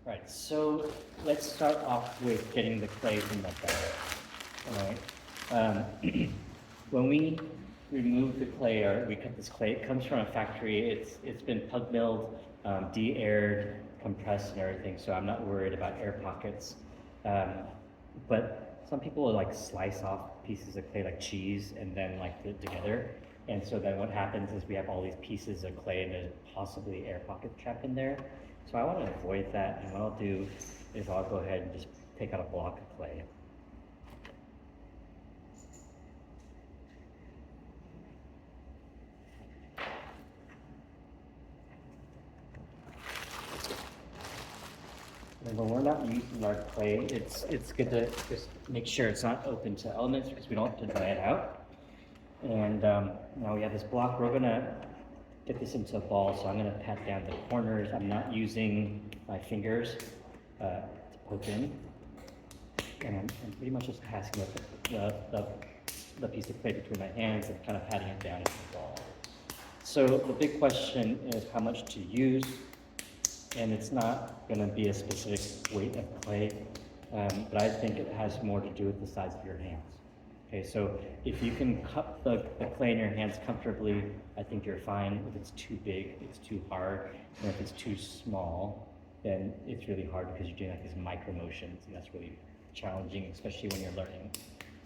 Right, so let's start off with getting the clay from the bag. All right. When we remove the clay or we cut this clay, it comes from a factory. It's been pug milled, de-aired, compressed, and everything. So I'm not worried about air pockets. But some people will like slice off pieces of clay like cheese and then like put it together. And so then what happens is we have all these pieces of clay and there's possibly air pockets trapped in there. So I want to avoid that, and what I'll do is I'll go ahead and just take out a block of clay. And when we're not using our clay, it's good to just make sure it's not open to elements because we don't have to dry it out. And now we have this block. We're gonna get this into a ball, so I'm gonna pat down the corners. I'm not using my fingers to poke in. And I'm pretty much just passing the piece of clay between my hands and kind of patting it down into the ball. So the big question is how much to use, and it's not gonna be a specific weight of clay, but I think it has more to do with the size of your hands. Okay, so if you can cup the clay in your hands comfortably, I think you're fine. If it's too big, it's too hard. And if it's too small, then it's really hard because you're doing like these micro motions, and that's really challenging, especially when you're learning.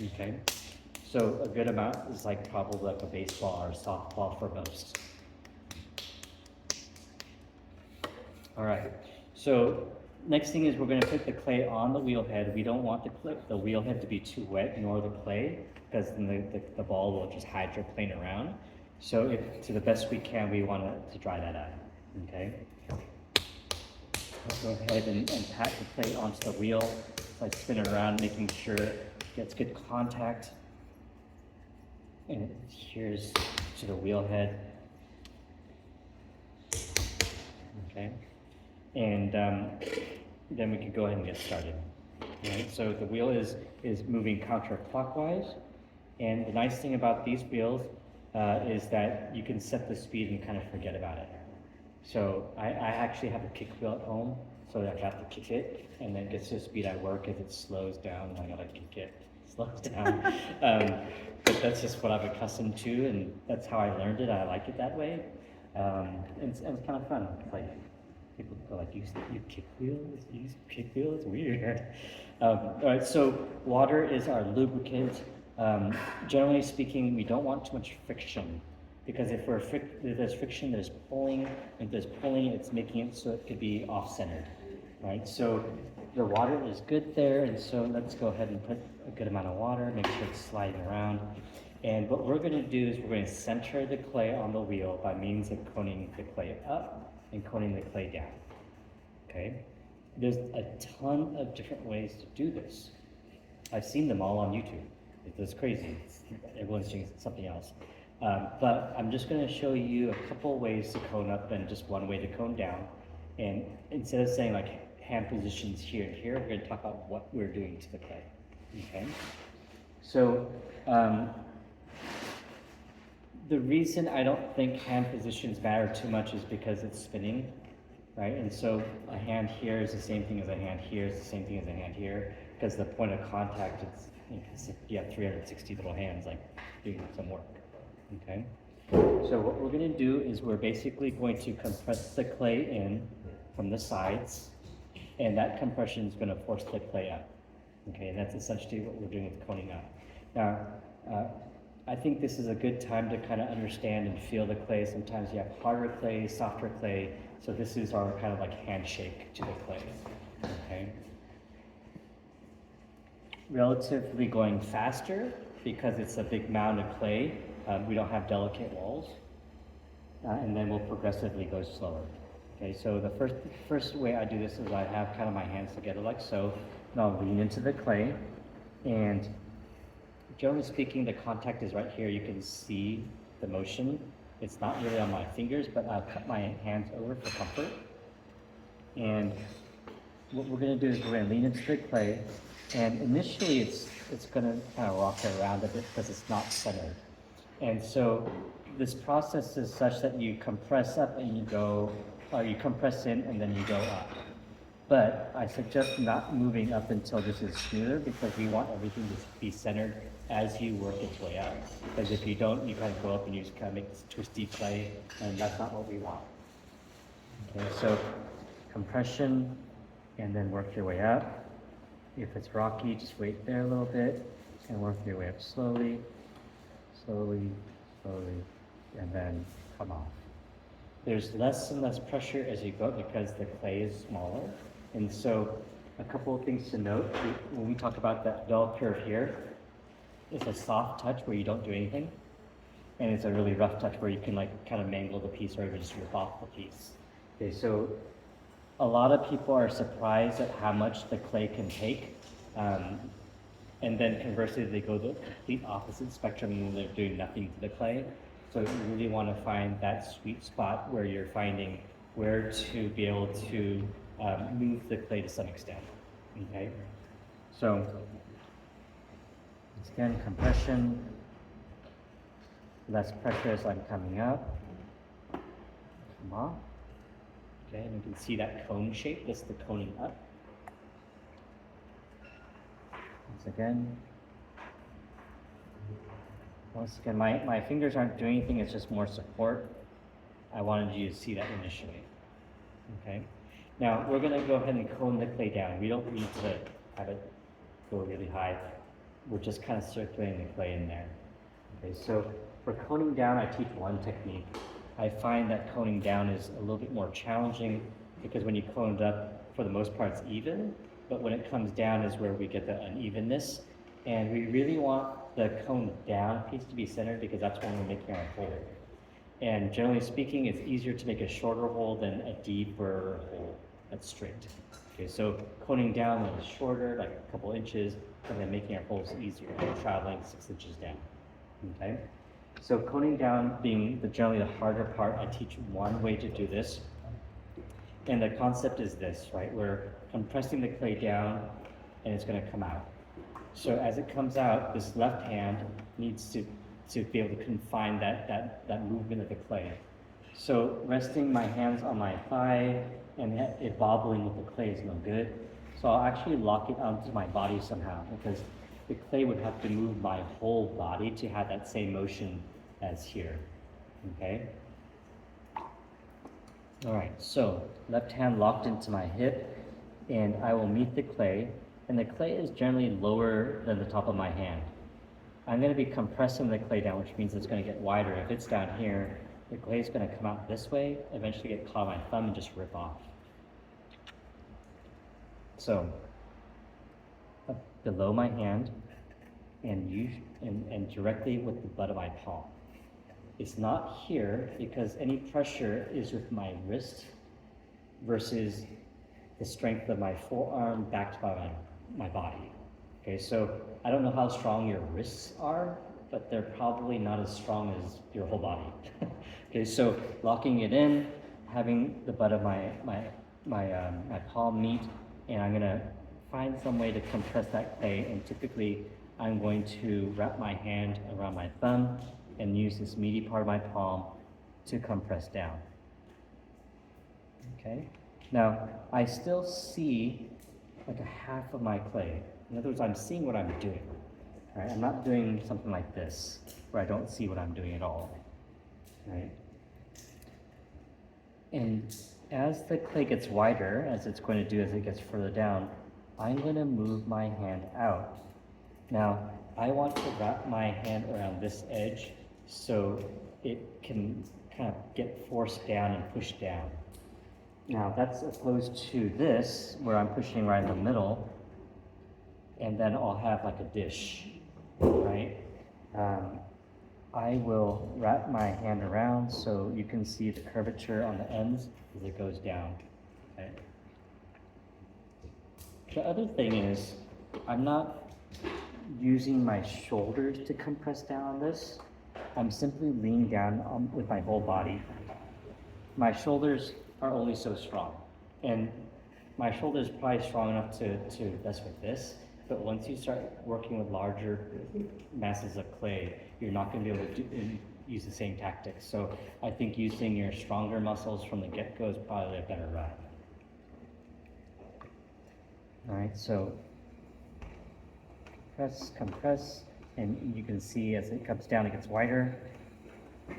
Okay, so a good amount is like probably like a baseball or a softball for most. All right, so next thing is we're going to put the clay on the wheel head. We don't want the wheel head to be too wet, nor the clay, because then the ball will just hydroplane around. So if to the best we can, we want to dry that out. Okay. I'll go ahead and pat the clay onto the wheel. So I spin it around, making sure it gets good contact. And it adheres to the wheel head. Okay. And then we can go ahead and get started. Right? So the wheel is moving counterclockwise, and the nice thing about these wheels is that you can set the speed and kind of forget about it. So I actually have a kick wheel at home, so I have to kick it, and then it gets to the speed I work. If it slows down, I gotta kick it, slows down. But that's just what I'm accustomed to, and that's how I learned it. I like it that way, and it's kind of fun. It's like, people go like, you kick wheels? You use kick wheels? It's weird. All right, so water is our lubricant. Generally speaking, we don't want too much friction, because if there's friction, there's pulling. If there's pulling, it's making it so it could be off-centered, right? So the water is good there, and so let's go ahead and put a good amount of water, make sure it's sliding around. And what we're going to do is we're going to center the clay on the wheel by means of coning the clay up and coning the clay down. Okay? There's a ton of different ways to do this. I've seen them all on YouTube. It's crazy. Everyone's doing something else. But I'm just going to show you a couple ways to cone up and just one way to cone down. And instead of saying like hand positions here and here, we're going to talk about what we're doing to the clay. Okay? So the reason I don't think hand positions matter too much is because it's spinning, right? And so a hand here is the same thing as a hand here, is the same thing as a hand here, because the point of contact, you have 360 little hands like doing some work, okay? So what we're gonna do is we're basically going to compress the clay in from the sides, and that compression is gonna force the clay up, okay? And that's essentially what we're doing with coning up. Now, I think this is a good time to kind of understand and feel the clay. Sometimes you have harder clay, softer clay. So this is our kind of like handshake to the clay, okay? Relatively going faster because it's a big mound of clay. We don't have delicate walls. And then we'll progressively go slower. Okay, so the first way I do this is I have kind of my hands together like so, and I'll lean into the clay, and generally speaking, the contact is right here. You can see the motion. It's not really on my fingers, but I'll cut my hands over for comfort. And what we're going to do is we're going to lean into the clay, and initially it's going to kind of rock around a bit because it's not centered. And so this process is such that you compress up and you go, or you compress in and then you go up. But I suggest not moving up until this is smoother because we want everything to be centered as you work its way up. Because if you don't, you kind of go up and you just kind of make this twisty clay, and that's not what we want. Okay, so compression, and then work your way up. If it's rocky, just wait there a little bit, and work your way up slowly, slowly, slowly, and then come off. There's less and less pressure as you go up because the clay is smaller. And so a couple of things to note, when we talk about that bell curve here, it's a soft touch where you don't do anything. And it's a really rough touch where you can like kind of mangle the piece or even just rip off the piece. Okay, so a lot of people are surprised at how much the clay can take. And then conversely, they go the complete opposite spectrum and they're doing nothing to the clay. So you really want to find that sweet spot where you're finding where to be able to move the clay to some extent. Okay, so again, compression, less pressure as I'm coming up. Come on. Okay, and you can see that cone shape. That's the coning up. Once again, my fingers aren't doing anything, it's just more support. I wanted you to see that initially. Okay. Now we're going to go ahead and cone the clay down. We don't need to have it go really high. We're just kind of circulating the clay in there. Okay, so for coning down, I teach one technique. I find that coning down is a little bit more challenging because when you cone it up, for the most part, it's even. But when it comes down is where we get the unevenness. And we really want the cone down piece to be centered because that's when we're making our hole. And generally speaking, it's easier to make a shorter hole than a deeper hole that's straight. Okay, so coning down is shorter, like a couple inches, and then making our holes easier, traveling 6 inches down. Okay, so coning down being generally the harder part, I teach one way to do this. And the concept is this, right? We're compressing the clay down and it's going to come out. So as it comes out, this left hand needs to be able to confine that movement of the clay. So resting my hands on my thigh and it bobbling with the clay is no good. So I'll actually lock it onto my body somehow because the clay would have to move my whole body to have that same motion as here. Okay? All right, so left hand locked into my hip and I will meet the clay. And the clay is generally lower than the top of my hand. I'm going to be compressing the clay down, which means it's going to get wider. If it's down here, the clay is going to come out this way, eventually get caught on my thumb and just rip off. So, up below my hand and directly with the butt of my palm. It's not here because any pressure is with my wrist versus the strength of my forearm backed by my body. Okay, so I don't know how strong your wrists are, but they're probably not as strong as your whole body. Okay, so locking it in, having the butt of my palm meet, and I'm gonna find some way to compress that clay, and typically I'm going to wrap my hand around my thumb and use this meaty part of my palm to compress down. Okay, now I still see like a half of my clay. In other words, I'm seeing what I'm doing. Right? I'm not doing something like this where I don't see what I'm doing at all. Right? And as the clay gets wider, as it's going to do as it gets further down, I'm going to move my hand out. Now, I want to wrap my hand around this edge so it can kind of get forced down and pushed down. Now, that's opposed to this, where I'm pushing right in the middle, and then I'll have like a dish, right? I will wrap my hand around so you can see the curvature on the ends as it goes down. Okay. The other thing is, I'm not using my shoulders to compress down on this. I'm simply leaning down with my whole body. My shoulders are only so strong, and my shoulder is probably strong enough to mess with this. But once you start working with larger masses of clay, you're not going to be able to use the same tactics. So I think using your stronger muscles from the get-go is probably a better route. All right, so compress, and you can see as it comes down, it gets wider.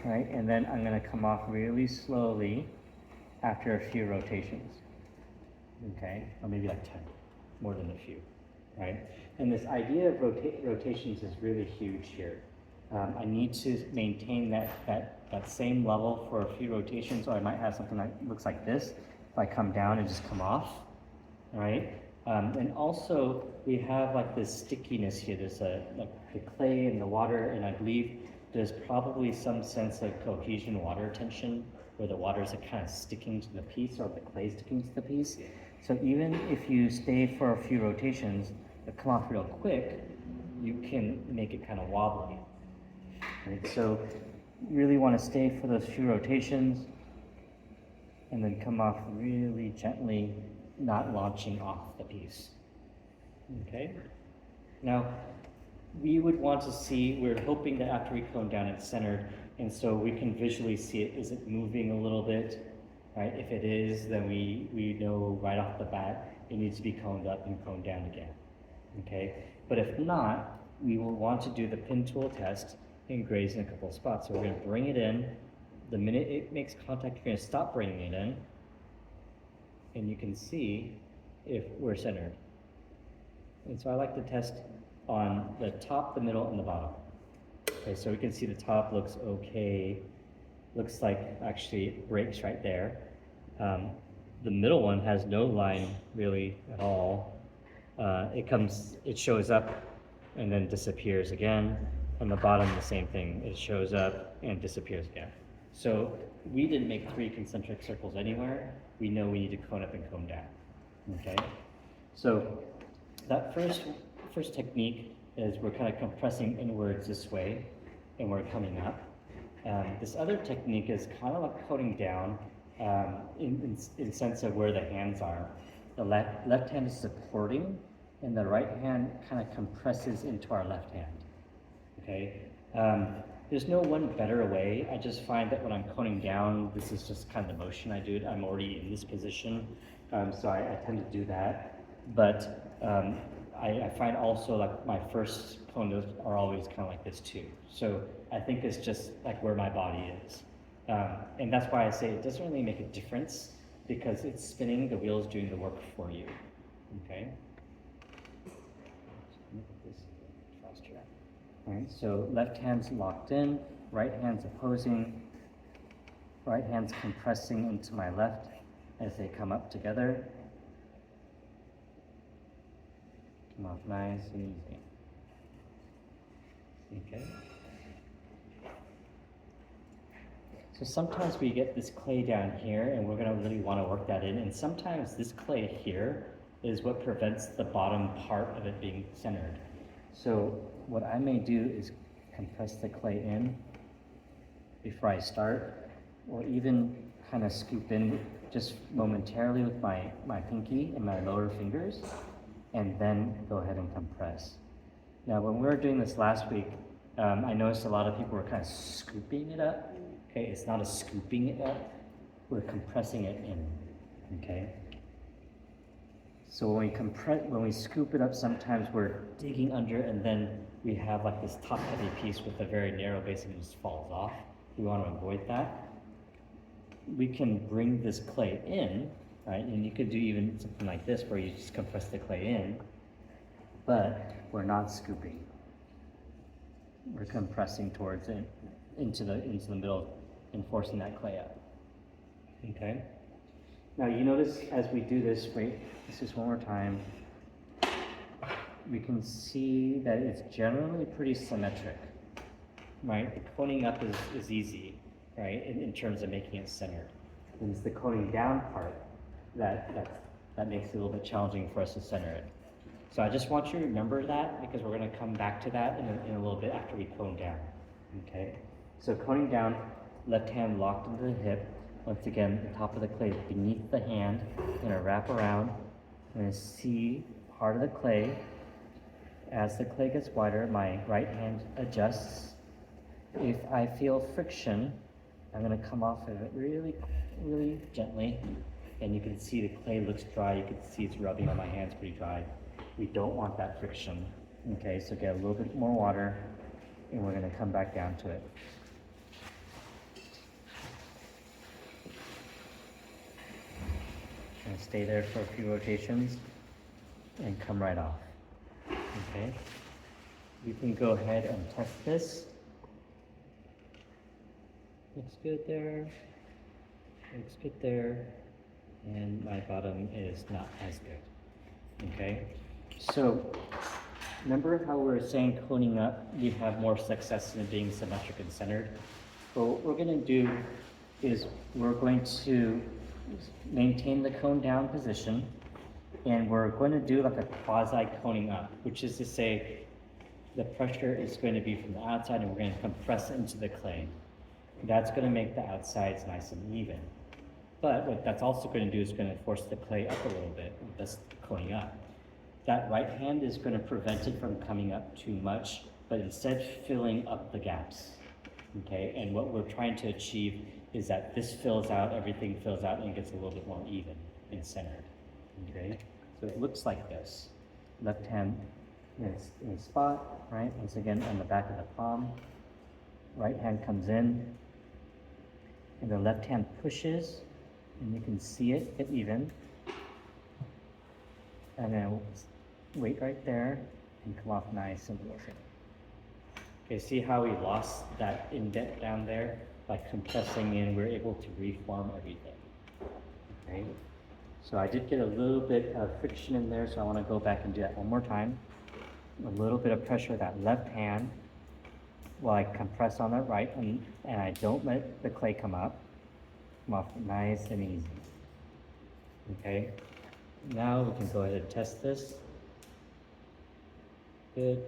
All right, and then I'm going to come off really slowly after a few rotations. Okay, or maybe like 10, more than a few, right? And this idea of rotations is really huge here. I need to maintain that same level for a few rotations, or I might have something that looks like this. If I come down and just come off, right? And also, we have like this stickiness here. There's like the clay and the water, and I believe there's probably some sense of cohesion water tension where the water is kind of sticking to the piece or the clay sticking to the piece. So even if you stay for a few rotations that come off real quick, you can make it kind of wobbly. Right? So you really want to stay for those few rotations and then come off really gently, not launching off the piece. Okay? Now, we would want to see, we're hoping that after we cone down it's centered, and so we can visually see it. Is it moving a little bit? Right? If it is, then we know right off the bat it needs to be coned up and coned down again. Okay? But if not, we will want to do the pin tool test and graze in a couple of spots. So we're going to bring it in. The minute it makes contact, you're going to stop bringing it in, and you can see if we're centered. And so I like to test on the top, the middle, and the bottom. Okay, so we can see the top looks okay. Looks like actually it breaks right there. The middle one has no line really at all. It shows up and then disappears again. On the bottom, the same thing. It shows up and disappears again. So we didn't make 3 concentric circles anywhere. We know we need to cone up and cone down. Okay. So that first technique is we're kind of compressing inwards this way, and we're coming up. This other technique is kind of like coning down in sense of where the hands are. The left hand is supporting, and the right hand kind of compresses into our left hand. Okay. There's no one better way. I just find that when I'm coning down, this is just kind of the motion I do it. I'm already in this position, so I tend to do that. But I find also like my first cones are always kind of like this too. So I think it's just like where my body is. And that's why I say it doesn't really make a difference, because it's spinning, the wheel is doing the work for you. Okay? All right, so left hand's locked in, right hand's opposing, right hand's compressing into my left as they come up together. Come off nice and easy. Okay. So sometimes we get this clay down here, and we're going to really want to work that in, and sometimes this clay here is what prevents the bottom part of it being centered. So what I may do is compress the clay in before I start, or even kind of scoop in just momentarily with my pinky and my lower fingers, and then go ahead and compress. Now, when we were doing this last week, I noticed a lot of people were kind of scooping it up. Okay, it's not a scooping it up, we're compressing it in. Okay. So when we scoop it up, sometimes we're digging under, and then we have like this top heavy piece with a very narrow base and it just falls off. We want to avoid that. We can bring this clay in, right? And you could do even something like this where you just compress the clay in, but we're not scooping. We're compressing towards it, into the middle and forcing that clay up. Okay? Now you notice as we do this, wait, this is one more time, we can see that it's generally pretty symmetric, right? The coning up is easy, right, in terms of making it centered. And it's the coning down part that makes it a little bit challenging for us to center it. So I just want you to remember that, because we're going to come back to that in a little bit after we cone down, okay? So coning down, left hand locked into the hip. Once again, the top of the clay is beneath the hand. I'm going to wrap around. I'm going to see part of the clay. As the clay gets wider, my right hand adjusts. If I feel friction, I'm going to come off of it really, really gently and you can see the clay looks dry. You can see it's rubbing on my hands pretty dry. We don't want that friction. Okay, so get a little bit more water, and we're gonna come back down to it. And stay there for a few rotations and come right off. Okay, you can go ahead and test this. Looks good there. Looks good there. And my bottom is not as good. Okay, so remember how we were saying coning up, you have more success in being symmetric and centered? Well, what we're going to do is we're going to maintain the cone down position, and we're going to do like a quasi coning up, which is to say the pressure is going to be from the outside and we're going to compress it into the clay. That's going to make the outsides nice and even. But what that's also going to do is going to force the clay up a little bit, thus coning up. That right hand is going to prevent it from coming up too much, but instead filling up the gaps. Okay, and what we're trying to achieve is that this fills out, everything fills out and gets a little bit more even and centered. Okay, so it looks like this. Left hand is in a spot, right? Once again on the back of the palm. Right hand comes in, and the left hand pushes, and you can see it get even. And then wait right there and come off nice and easy. Okay, see how we lost that indent down there? By compressing in, we're able to reform everything. Okay, so I did get a little bit of friction in there, so I want to go back and do that one more time. A little bit of pressure with that left hand while I compress on that right, and I don't let the clay come up. Come off nice and easy. Okay, now we can go ahead and test this. Good,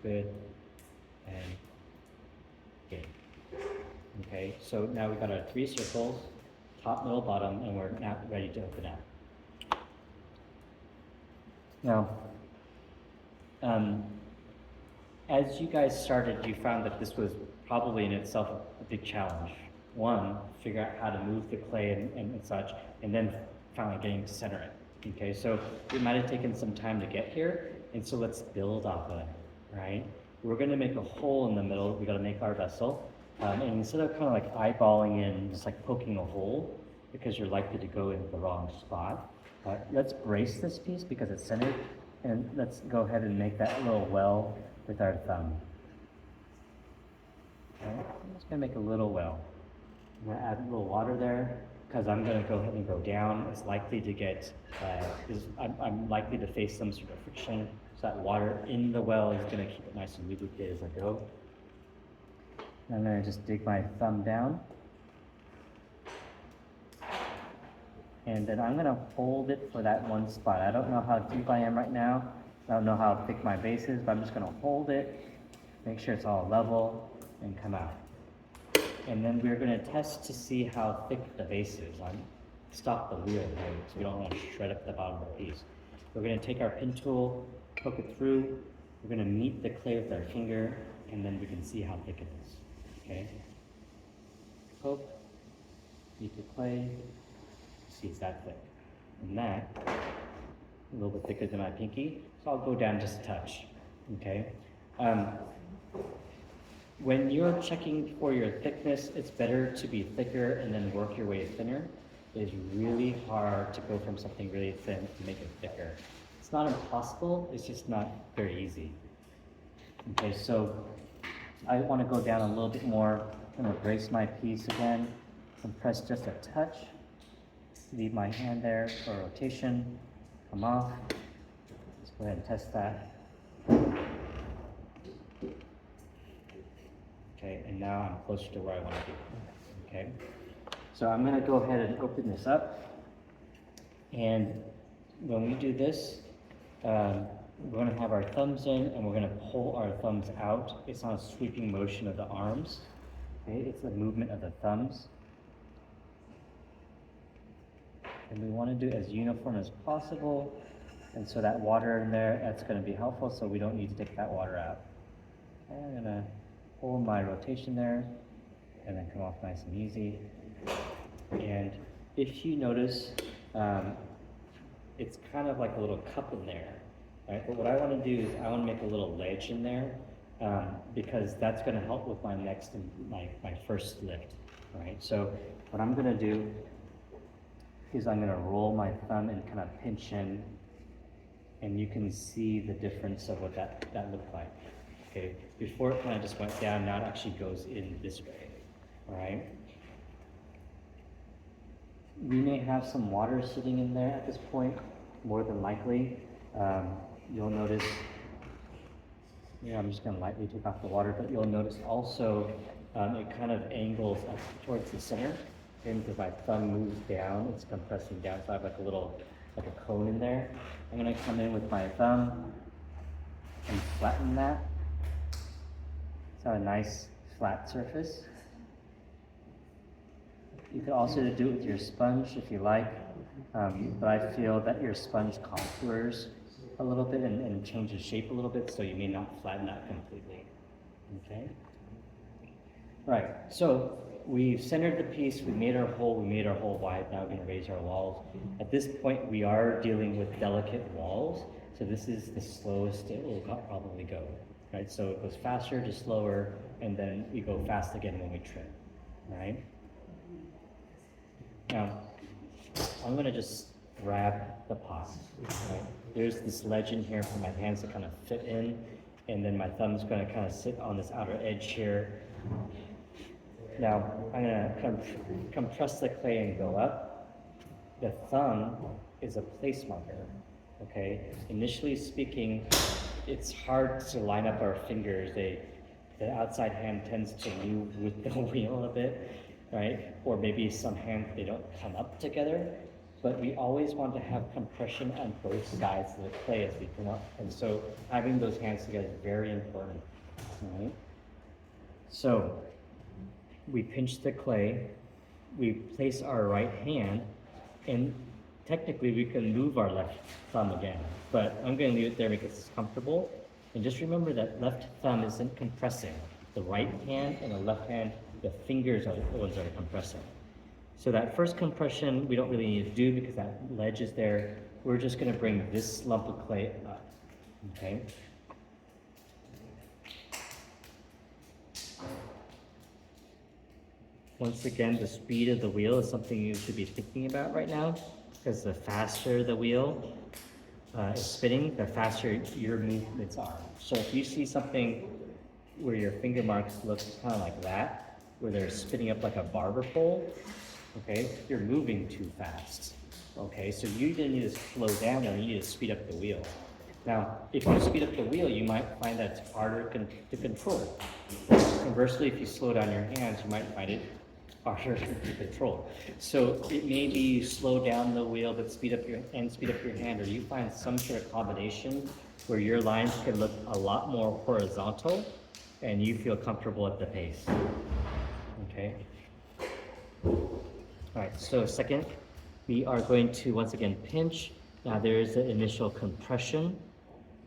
good, and good. Okay, so now we've got our 3 circles, top, middle, bottom, and we're now ready to open up. Now, as you guys started, you found that this was probably in itself a big challenge. One, figure out how to move the clay and such, and then finally getting to center it. Okay, so it might have taken some time to get here, and so let's build off of it, right? We're going to make a hole in the middle. We got to make our vessel, and instead of kind of like eyeballing in, just like poking a hole, because you're likely to go into the wrong spot, let's brace this piece because it's centered, and let's go ahead and make that little well with our thumb. Okay, I'm just going to make a little well. I'm going to add a little water there because I'm going to go ahead and go down. It's likely to get, I'm likely to face some sort of friction. So that water in the well is going to keep it nice and lubricated as I go. I'm going to just dig my thumb down. And then I'm going to hold it for that one spot. I don't know how deep I am right now. I don't know how thick my base is, but I'm just going to hold it, make sure it's all level, and come out. And then we're going to test to see how thick the base is. Stop the wheel, right? So we don't want to shred up the bottom of the piece. We're going to take our pin tool, poke it through. We're going to meet the clay with our finger, and then we can see how thick it is. Okay? Poke, meet the clay, see it's that thick. And that, a little bit thicker than my pinky, so I'll go down just a touch. Okay? When you're checking for your thickness, it's better to be thicker and then work your way thinner. It is really hard to go from something really thin to make it thicker. It's not impossible, it's just not very easy. Okay, so I want to go down a little bit more. I'm going to brace my piece again and press just a touch. Leave my hand there for rotation. Come off. Let's go ahead and test that. Okay, and now I'm closer to where I want to be. Okay, so I'm going to go ahead and open this up. And when we do this, we're going to have our thumbs in and we're going to pull our thumbs out. It's not a sweeping motion of the arms. Okay, it's a movement of the thumbs. And we want to do it as uniform as possible. And so that water in there, that's going to be helpful, so we don't need to take that water out. Okay, I'm going to hold my rotation there, and then come off nice and easy. And if you notice, it's kind of like a little cup in there, right? But what I want to do is I want to make a little ledge in there, because that's going to help with my next and my first lift, right? So what I'm going to do is I'm going to roll my thumb and kind of pinch in, and you can see the difference of what that looked like. Okay, before it kind of just went down, now it actually goes in this way, all right? We may have some water sitting in there at this point, more than likely. You'll notice, I'm just going to lightly take off the water, but you'll notice also it kind of angles up towards the center, okay, because my thumb moves down, it's compressing down, so I have like a cone in there. I'm going to come in with my thumb and flatten that. So a nice flat surface. You could also do it with your sponge if you like, but I feel that your sponge contours a little bit and changes shape a little bit, so you may not flatten that completely. Okay? Right, so we've centered the piece, we made our hole wide, now we're going to raise our walls. At this point, we are dealing with delicate walls, so this is the slowest it will probably go. Right, so it goes faster to slower, and then we go fast again when we trim. Right? Now, I'm going to just grab the pot. Right? There's this ledge in here for my hands to kind of fit in, and then my thumb's going to kind of sit on this outer edge here. Now, I'm going to compress the clay and go up. The thumb is a place marker. Okay? Initially speaking, it's hard to line up our fingers. The outside hand tends to move with the wheel a bit, right? Or maybe some hands, they don't come up together, but we always want to have compression on both sides of the clay as we come up. And so having those hands together is very important, right? So we pinch the clay, we place our right hand, and technically we can move our left thumb again, but I'm going to leave it there because it's comfortable. And just remember that left thumb isn't compressing. The right hand and the left hand, the fingers are the ones that are compressing. So that first compression we don't really need to do because that ledge is there. We're just going to bring this lump of clay up, okay? Once again, the speed of the wheel is something you should be thinking about right now, because the faster the wheel is spinning, the faster your movements are. So if you see something where your finger marks look kind of like that, where they're spinning up like a barber pole, okay, you're moving too fast. Okay, so you either need to slow down or you need to speed up the wheel. Now, if you speed up the wheel, you might find that it's harder to control. Conversely, if you slow down your hands, you might find it harder to control. So it may be you slow down the wheel but speed up your hand, or you find some sort of combination where your lines can look a lot more horizontal and you feel comfortable at the pace. Okay? All right, so second, we are going to once again pinch. Now there is the initial compression,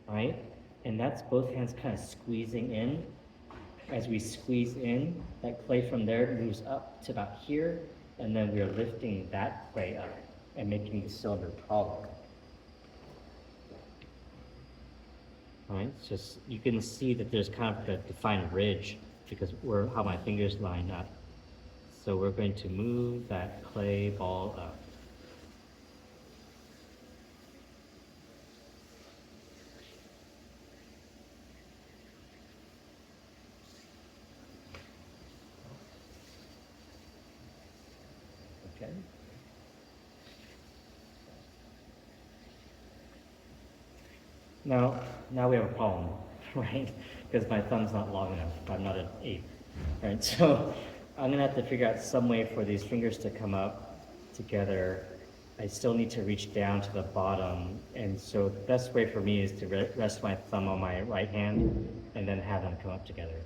right? And that's both hands kind of squeezing in. As we squeeze in, that clay from there moves up to about here, and then we're lifting that clay up and making the cylinder taller. All right, it's just, you can see that there's kind of a defined ridge because how my fingers line up. So we're going to move that clay ball up. Okay. Now we have a problem, right? Because my thumb's not long enough. I'm not an ape, right? So I'm gonna have to figure out some way for these fingers to come up together. I still need to reach down to the bottom, and so the best way for me is to rest my thumb on my right hand and then have them come up together,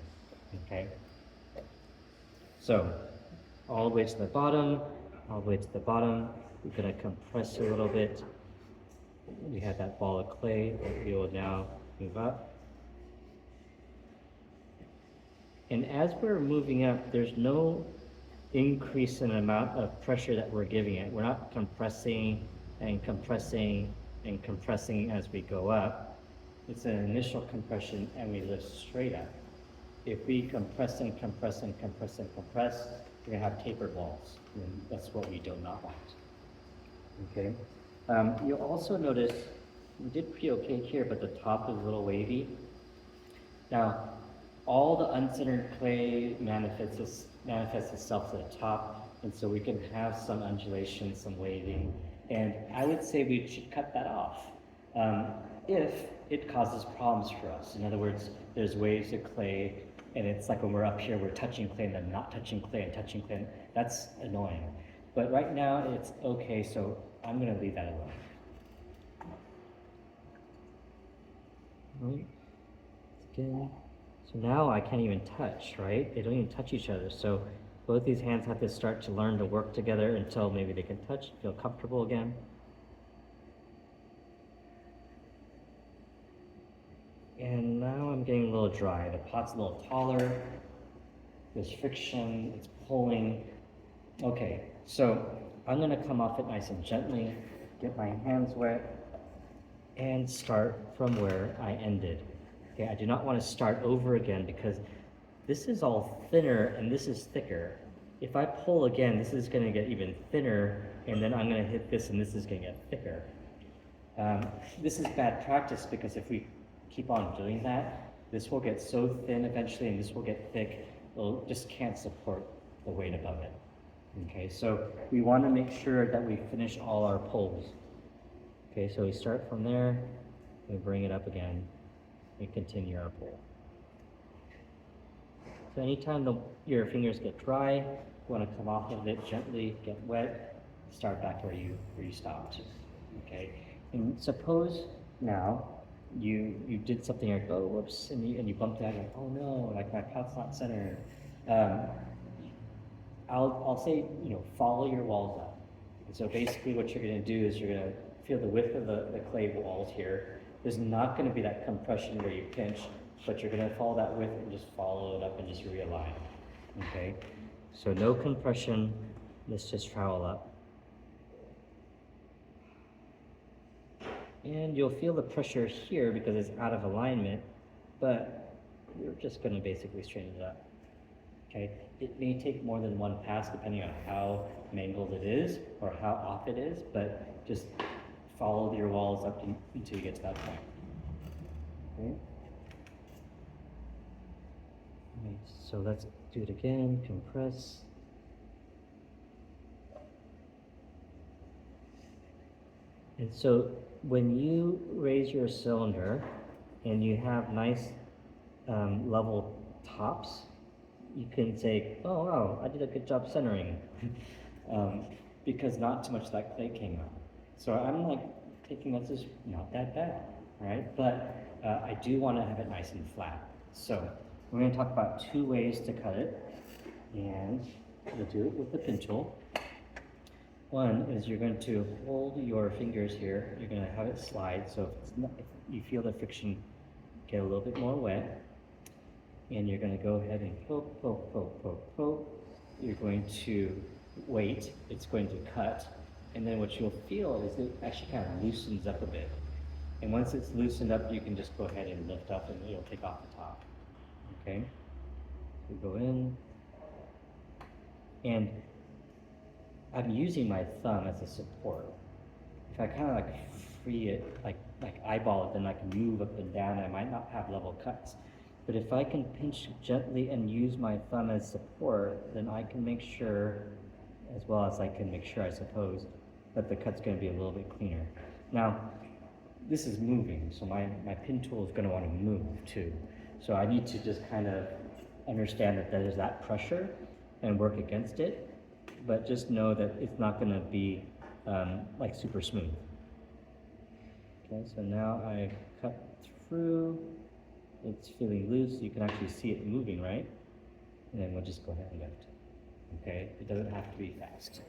okay? So all the way to the bottom, all the way to the bottom. We're gonna compress a little bit. We have that ball of clay that we will now move up. And as we're moving up, there's no increase in amount of pressure that we're giving it. We're not compressing and compressing and compressing as we go up. It's an initial compression and we lift straight up. If we compress and compress and compress and compress, we're gonna have tapered walls, and that's what we do not want. Okay. You'll also notice we did pretty okay here, but the top is a little wavy. Now, all the uncentered clay manifests itself at the top, and so we can have some undulation, some waving, and I would say we should cut that off if it causes problems for us. In other words, there's waves of clay, and it's like when we're up here, we're touching clay and then not touching clay and touching clay. That's annoying. But right now, it's okay, so I'm going to leave that alone. Right. Again. So now I can't even touch, right? They don't even touch each other. So both these hands have to start to learn to work together until maybe they can touch, feel comfortable again. And now I'm getting a little dry. The pot's a little taller. There's friction, it's pulling. Okay, so I'm gonna come off it nice and gently, get my hands wet, and start from where I ended. Okay, I do not want to start over again because this is all thinner and this is thicker. If I pull again, this is going to get even thinner, and then I'm going to hit this and this is going to get thicker. This is bad practice because if we keep on doing that, this will get so thin eventually and this will get thick, it just can't support the weight above it. Okay, so we want to make sure that we finish all our pulls. Okay, so we start from there, we bring it up again, we continue our pull. So anytime your fingers get dry, you want to come off of it gently, get wet, start back where you stopped. Okay, and suppose now you did something like, oh, whoops, and you bumped that, like, oh no, like my pot's not centered. I'll say, follow your walls up. And so basically what you're going to do is you're going to feel the width of the clay walls here. There's not going to be that compression where you pinch, but you're going to follow that width and just follow it up and just realign. Okay? So no compression. Let's just trowel up. And you'll feel the pressure here because it's out of alignment, but we're just going to basically straighten it up. Okay? It may take more than one pass depending on how mangled it is or how off it is, but just follow your walls up until you get to that point. Okay? Right, so let's do it again, compress. And so when you raise your cylinder and you have nice level tops, you can say, oh wow, I did a good job centering. Because not too much of that clay came out. So I'm like thinking this is not that bad, right? But I do want to have it nice and flat. So we're going to talk about two ways to cut it, and we'll do it with the pin tool. One is you're going to hold your fingers here. You're going to have it slide, so if you feel the friction get a little bit more wet, and you're going to go ahead and poke, poke, poke, poke, poke. You're going to wait. It's going to cut. And then what you'll feel is it actually kind of loosens up a bit. And once it's loosened up, you can just go ahead and lift up and it'll take off the top. Okay? So go in. And I'm using my thumb as a support. If I kind of like free it, like eyeball it, then I can move up and down. I might not have level cuts. But if I can pinch gently and use my thumb as support, then I can make sure, as well as I can make sure, I suppose, that the cut's going to be a little bit cleaner. Now, this is moving, so my pin tool is going to want to move too. So I need to just kind of understand that there's that pressure and work against it, but just know that it's not going to be like super smooth. Okay, so now I've cut through. It's feeling loose, you can actually see it moving, right? And then we'll just go ahead and lift. Okay, it doesn't have to be fast,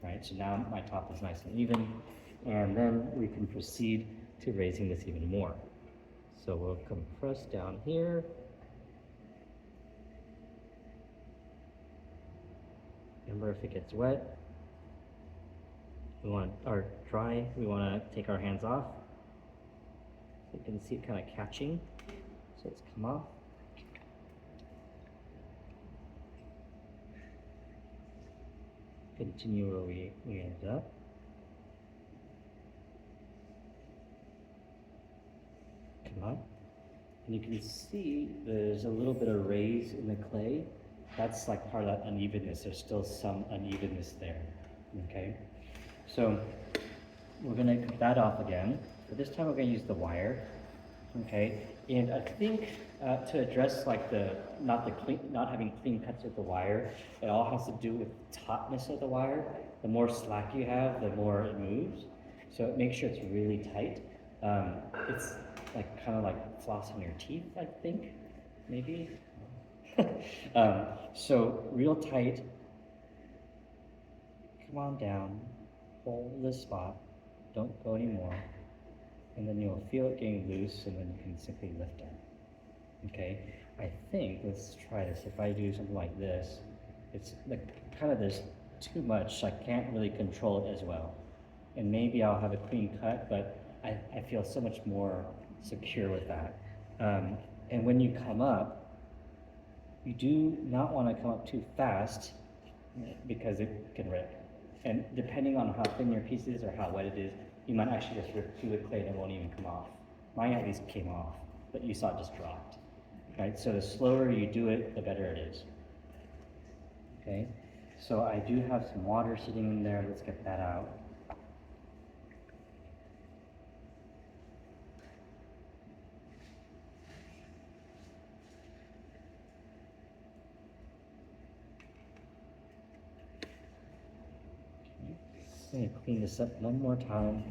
right? So now my top is nice and even, and then we can proceed to raising this even more. So we'll compress down here, Remember, if it gets wet, or dry, we want to take our hands off. So you can see it kind of catching. So it's come off. Continue where we ended up. Come up. And you can see there's a little bit of raise in the clay. That's like part of that unevenness. There's still some unevenness there. Okay? So we're gonna cut that off again. But this time we're gonna use the wire. Okay? And I think to address like not having clean cuts with the wire, it all has to do with the tautness of the wire. The more slack you have, the more it moves. So make sure it's really tight. It's like kind of like flossing your teeth, I think, maybe. So real tight. Come on down. Hold this spot. Don't go anymore. And then you'll feel it getting loose, and then you can simply lift it. Okay, I think, let's try this. If I do something like this, it's like kind of there's too much. I can't really control it as well. And maybe I'll have a clean cut, but I feel so much more secure with that. And when you come up, you do not want to come up too fast because it can rip. And depending on how thin your piece is or how wet it is, you might actually just rip through the clay and it won't even come off. Mine at least came off, but you saw it just dropped. Right? So the slower you do it, the better it is. Okay? So I do have some water sitting in there. Let's get that out. I'm going to clean this up one more time.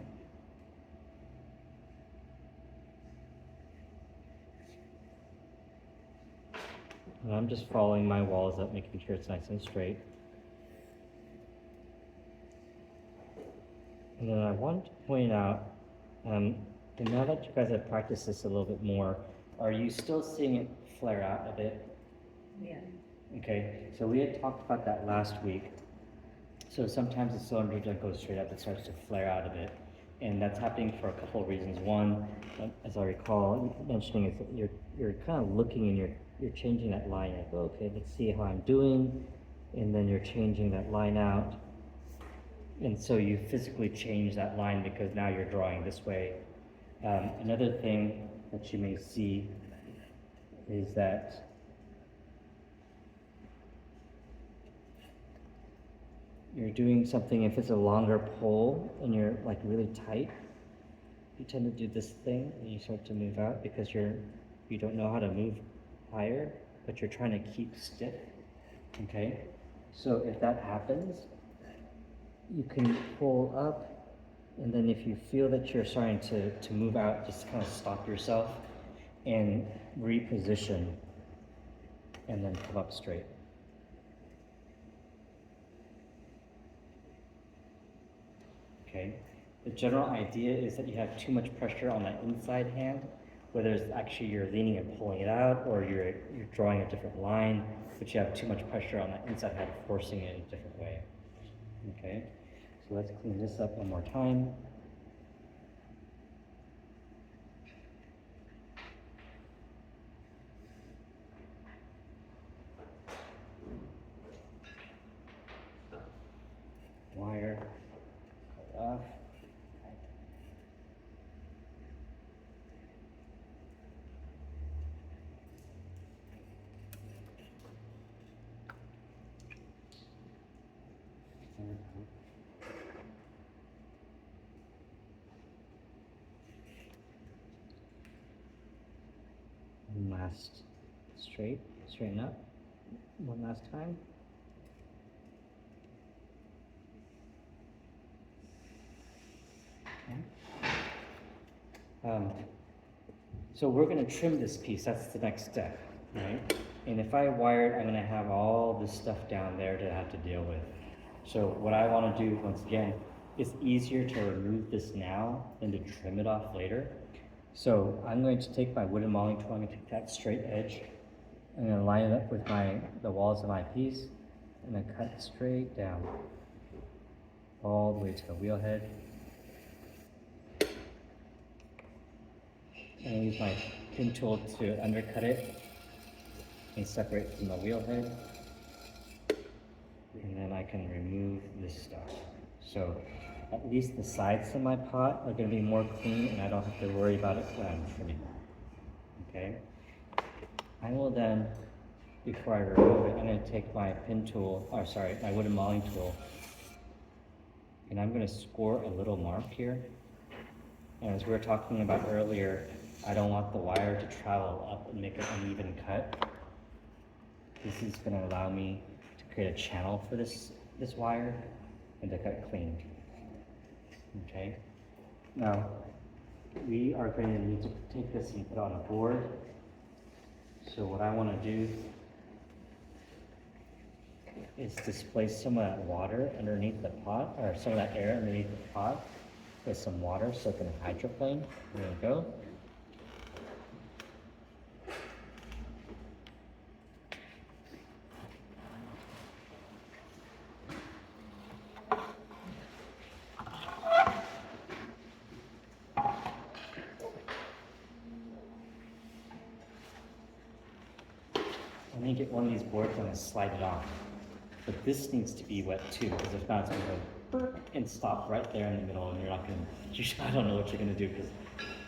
And I'm just following my walls up, making sure it's nice and straight. And then I want to point out, and now that you guys have practiced this a little bit more, are you still seeing it flare out a bit? Yeah. Okay, so we had talked about that last week. So sometimes the cylinder doesn't go straight up, it starts to flare out a bit. And that's happening for a couple of reasons. One, as I recall mentioning, is that you're kind of looking and you're changing that line. Like, oh, okay, let's see how I'm doing. And then you're changing that line out. And so you physically change that line because now you're drawing this way. Another thing that you may see is that you're doing something, if it's a longer pole and you're like really tight, you tend to do this thing and you start to move out because you don't know how to move higher, but you're trying to keep stiff. Okay? So if that happens, you can pull up, and then if you feel that you're starting to move out, just kind of stop yourself and reposition and then come up straight. Okay. The general idea is that you have too much pressure on that inside hand, whether it's actually you're leaning and pulling it out, or you're drawing a different line, but you have too much pressure on that inside hand, forcing it in a different way. Okay. So let's clean this up one more time. Wire. Off. One last straighten up. One last time. So we're going to trim this piece. That's the next step, right? And if I wire it, I'm going to have all this stuff down there to have to deal with. So what I want to do, once again, it's easier to remove this now than to trim it off later. So I'm going to take my wooden modeling tool. I'm going to take that straight edge. I'm going to line it up with the walls of my piece. and then cut straight down, all the way to the wheel head. And I use my pin tool to undercut it and separate from the wheel head. And then I can remove this stuff. So at least the sides of my pot are going to be more clean and I don't have to worry about it when I'm trimming. Okay? I will then, before I remove it, I'm going to take my pin tool, or sorry, my wooden mauling tool, and I'm going to score a little mark here. And as we were talking about earlier, I don't want the wire to travel up and make an uneven cut. This is going to allow me to create a channel for this wire and to cut clean. Okay? Now, we are going to need to take this and put it on a board. So what I want to do is displace some of that water underneath the pot, or some of that air underneath the pot with some water so it can hydroplane. There we go. I'm going to get one of these boards and slide it off. But this needs to be wet too, because if not, it's going to go and stop right there in the middle, and you're not going to, I don't know what you're going to do, because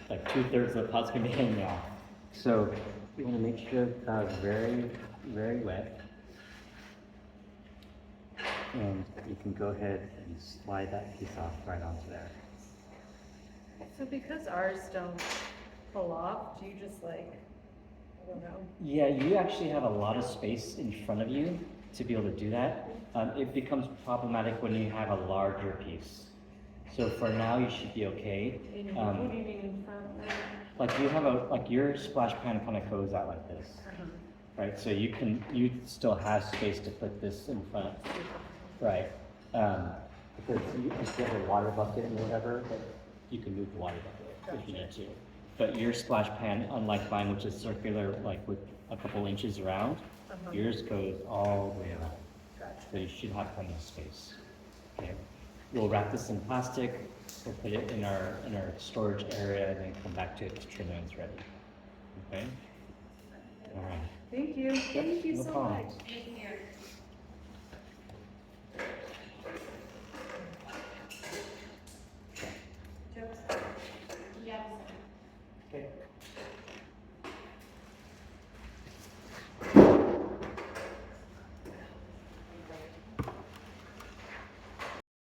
like 2/3 of the pot's going to be hanging off. So you want to make sure that it's very, very wet. And you can go ahead and slide that piece off right onto there. So because ours don't pull off, do you just like, I don't know? Yeah, you actually have a lot of space in front of you to be able to do that. It becomes problematic when you have a larger piece. So for now, you should be okay. What do you mean in front? Like you have your splash pan kind of goes out like this, right? So you still have space to put this in front, right? Because if you have a water bucket and whatever, you can move the water bucket if you need to. But your splash pan, unlike mine, which is circular, like with a couple inches around, yours goes all the way around. So you should have plenty of space. Okay. We'll wrap this in plastic. We'll put it in our storage area, and then come back to it to trim when it's ready. Okay. All right. Thank you. Thank you No so problem. much. Thank you.